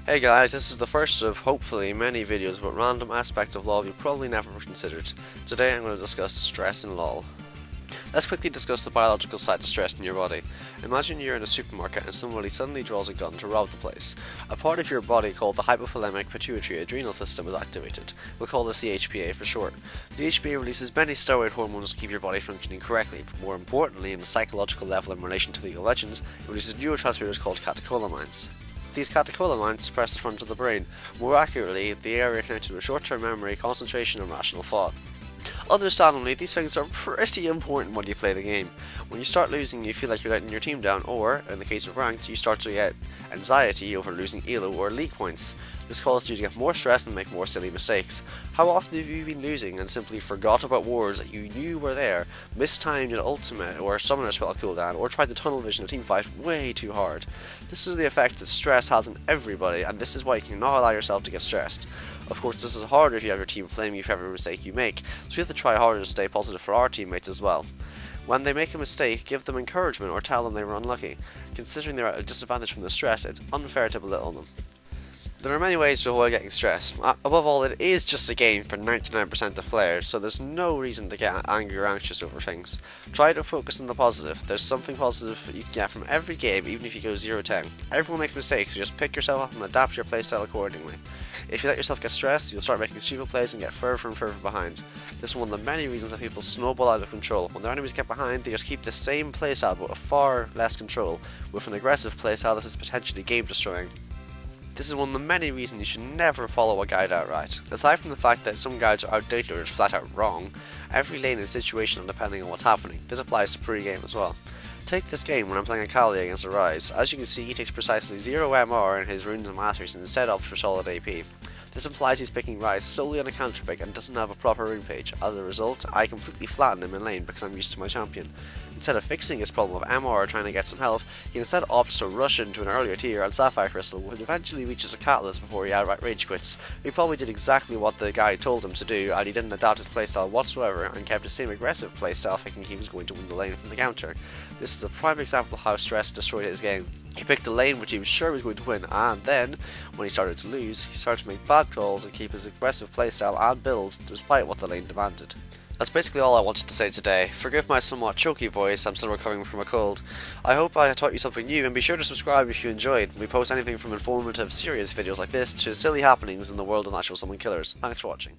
Hey guys, this is the first of hopefully many videos about random aspects of LoL you probably never considered. Today I'm going to discuss stress in LoL. Let's quickly discuss the biological side of stress in your body. Imagine you're in a supermarket and somebody suddenly draws a gun to rob the place. A part of your body called the hypothalamic pituitary adrenal system is activated. We'll call this the HPA for short. The HPA releases many steroid hormones to keep your body functioning correctly, but more importantly, in a psychological level in relation to League of Legends, it releases neurotransmitters called catecholamines. These catecholamines suppress the front of the brain, more accurately, the area connected with short-term memory, concentration and rational thought. Understandably, these things are pretty important when you play the game. When you start losing, you feel like you're letting your team down, or, in the case of ranked, you start to get anxiety over losing elo or league points. This causes you to get more stressed and make more silly mistakes. How often have you been losing and simply forgot about wards that you knew were there, mistimed an ultimate or summoner spell cooldown, or tried to tunnel vision a team fight way too hard? This is the effect that stress has on everybody, and this is why you cannot allow yourself to get stressed. Of course, this is harder if you have your team flame you for every mistake you make, so you have to try harder to stay positive for our teammates as well. When they make a mistake, give them encouragement or tell them they were unlucky. Considering they're at a disadvantage from the stress, it's unfair to belittle them. There are many ways to avoid getting stressed. Above all, it is just a game for 99% of players, so there's no reason to get angry or anxious over things. Try to focus on the positive. There's something positive you can get from every game, even if you go 0-10. Everyone makes mistakes, so just pick yourself up and adapt your playstyle accordingly. If you let yourself get stressed, you'll start making stupid plays and get further and further behind. This is one of the many reasons that people snowball out of control. When their enemies get behind, they just keep the same playstyle but with far less control, with an aggressive playstyle that is potentially game destroying. This is one of the many reasons you should never follow a guide outright. Aside from the fact that some guides are outdated or just flat out wrong, every lane is situational depending on what's happening. This applies to pre-game as well. Take this game when I'm playing Akali against Arise. As you can see, he takes precisely 0 MR in his runes and masters and instead opts for solid AP. This implies he's picking Rise solely on a counter pick and doesn't have a proper rune page. As a result, I completely flatten him in lane because I'm used to my champion. Instead of fixing his problem of MR or trying to get some health, he instead opts to rush into an earlier tier on Sapphire Crystal, which eventually reaches a catalyst before he outright rage quits. He probably did exactly what the guy told him to do, and he didn't adapt his playstyle whatsoever and kept the same aggressive playstyle thinking he was going to win the lane from the counter. This is a prime example of how stress destroyed his game. He picked a lane which he was sure he was going to win, and then, when he started to lose, he started to make bad calls and keep his aggressive playstyle and build despite what the lane demanded. That's basically all I wanted to say today. Forgive my somewhat choky voice, I'm still recovering from a cold. I hope I taught you something new, and be sure to subscribe if you enjoyed. We post anything from informative, serious videos like this to silly happenings in the world of natural summon killers. Thanks for watching.